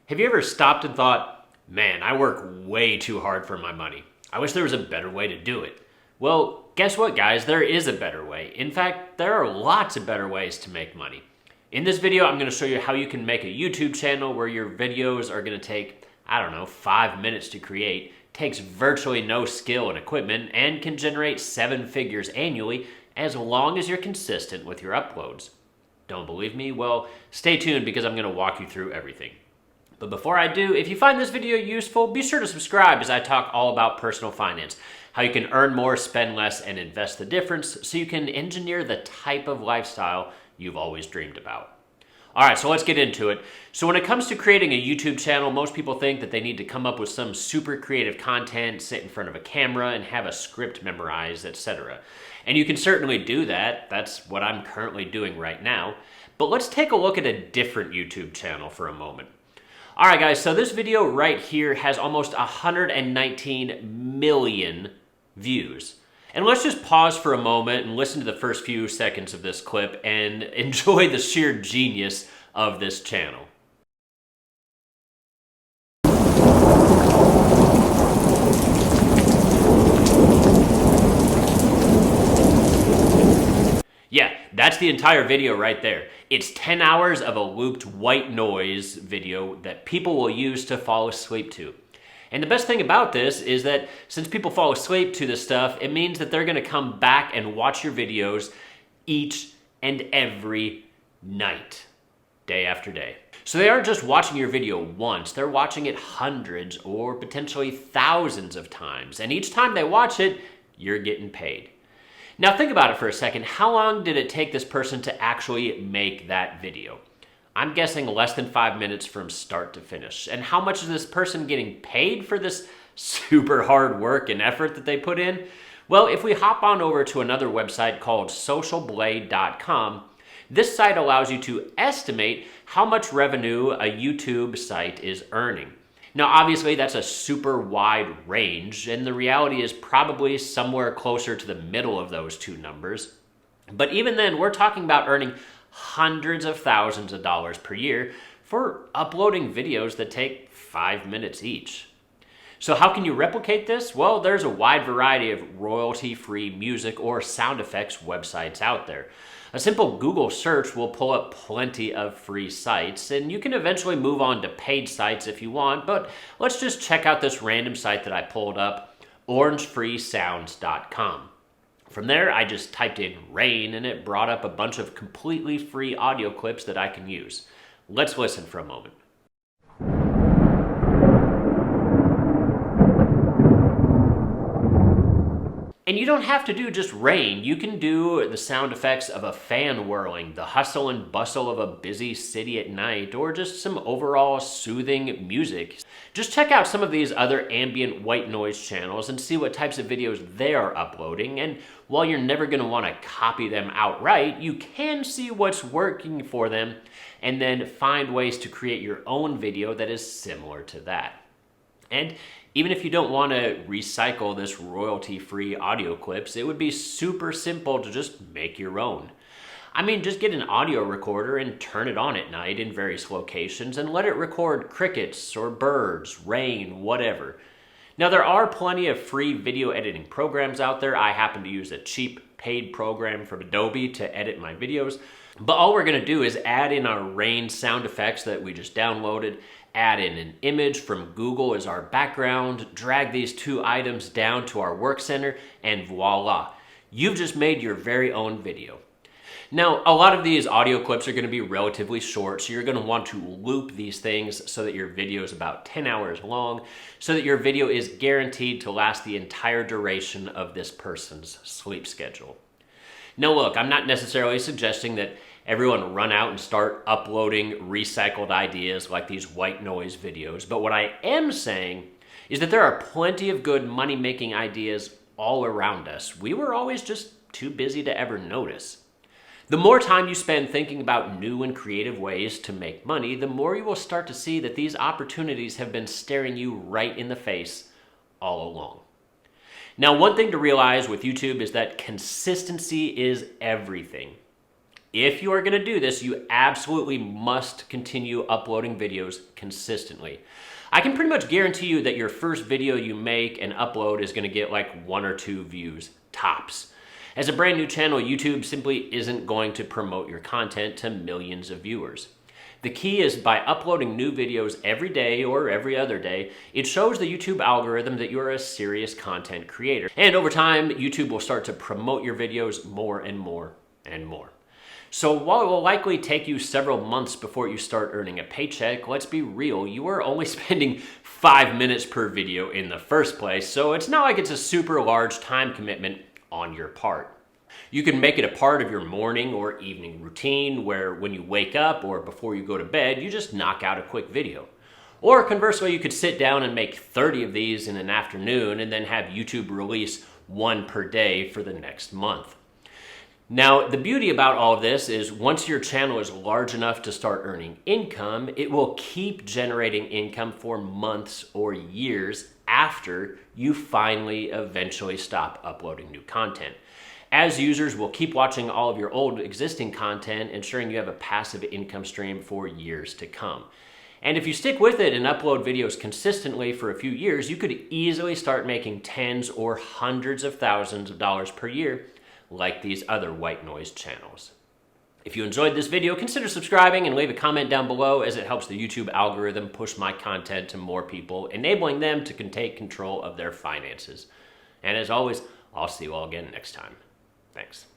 Have you ever stopped and thought, man, I work way too hard for my money. I wish there was a better way to do it. Well, guess what, guys? There is a better way. In fact, there are lots of better ways to make money. In this video, I'm going to show you how you can make a YouTube channel where your videos are going to take, 5 minutes to create, takes virtually no skill and equipment, and can generate 7 figures annually as long as you're consistent with your uploads. Don't believe me? Well, stay tuned because I'm going to walk you through everything. But before I do, if you find this video useful, be sure to subscribe as I talk all about personal finance, how you can earn more, spend less, and invest the difference so you can engineer the type of lifestyle you've always dreamed about. All right, so let's get into it. So when it comes to creating a YouTube channel, most people think that they need to come up with some super creative content, sit in front of a camera, and have a script memorized, etc. And you can certainly do that. That's what I'm currently doing right now. But let's take a look at a different YouTube channel for a moment. All right, guys, so this video right here has almost 119 million views. And let's just pause for a moment and listen to the first few seconds of this clip and enjoy the sheer genius of this channel. Yeah, that's the entire video right there. It's 10 hours of a looped white noise video that people will use to fall asleep to. And the best thing about this is that since people fall asleep to this stuff, it means that they're going to come back and watch your videos each and every night, day after day. So they aren't just watching your video once, they're watching it hundreds or potentially thousands of times. And each time they watch it, you're getting paid. Now think about it for a second. How long did it take this person to actually make that video? I'm guessing less than 5 minutes from start to finish. And how much is this person getting paid for this super hard work and effort that they put in? Well, if we hop on over to another website called socialblade.com, this site allows you to estimate how much revenue a YouTube site is earning. Now, obviously, that's a super wide range, and the reality is probably somewhere closer to the middle of those two numbers. But even then, we're talking about earning hundreds of thousands of dollars per year for uploading videos that take 5 minutes each. So how can you replicate this? Well, there's a wide variety of royalty-free music or sound effects websites out there. A simple Google search will pull up plenty of free sites, and you can eventually move on to paid sites if you want, but let's just check out this random site that I pulled up, orangefreesounds.com. From there, I just typed in rain, and it brought up a bunch of completely free audio clips that I can use. Let's listen for a moment. And you don't have to do just rain. You can do the sound effects of a fan whirling, the hustle and bustle of a busy city at night, or just some overall soothing music. Just check out some of these other ambient white noise channels and see what types of videos they are uploading. And while you're never going to want to copy them outright, you can see what's working for them and then find ways to create your own video that is similar to that. And even if you don't want to recycle this royalty-free audio clips, it would be super simple to just make your own. I mean, just get an audio recorder and turn it on at night in various locations and let it record crickets or birds, rain, whatever. Now, there are plenty of free video editing programs out there. I happen to use a cheap paid program from Adobe to edit my videos. But all we're going to do is add in our rain sound effects that we just downloaded, add in an image from Google as our background, drag these two items down to our work center, and voila, you've just made your very own video. Now, a lot of these audio clips are going to be relatively short, so you're going to want to loop these things so that your video is about 10 hours long, so that your video is guaranteed to last the entire duration of this person's sleep schedule. Now look, I'm not necessarily suggesting that everyone run out and start uploading recycled ideas like these white noise videos, but what I am saying is that there are plenty of good money-making ideas all around us. We were always just too busy to ever notice. The more time you spend thinking about new and creative ways to make money, the more you will start to see that these opportunities have been staring you right in the face all along. Now, one thing to realize with YouTube is that consistency is everything. If you are going to do this, you absolutely must continue uploading videos consistently. I can pretty much guarantee you that your first video you make and upload is going to get like 1 or 2 views, tops. As a brand new channel, YouTube simply isn't going to promote your content to millions of viewers. The key is by uploading new videos every day or every other day, it shows the YouTube algorithm that you're a serious content creator. And over time, YouTube will start to promote your videos more and more and more. So while it will likely take you several months before you start earning a paycheck, let's be real, you are only spending 5 minutes per video in the first place, so it's not like it's a super large time commitment on your part. You can make it a part of your morning or evening routine where when you wake up or before you go to bed, you just knock out a quick video. Or conversely, you could sit down and make 30 of these in an afternoon and then have YouTube release 1 per day for the next month. Now, the beauty about all of this is once your channel is large enough to start earning income, it will keep generating income for months or years after you finally eventually stop uploading new content. As users will keep watching all of your old existing content, ensuring you have a passive income stream for years to come. And if you stick with it and upload videos consistently for a few years, you could easily start making tens or hundreds of thousands of dollars per year like these other white noise channels. If you enjoyed this video, consider subscribing and leave a comment down below as it helps the YouTube algorithm push my content to more people, enabling them to take control of their finances. And as always, I'll see you all again next time. Thanks.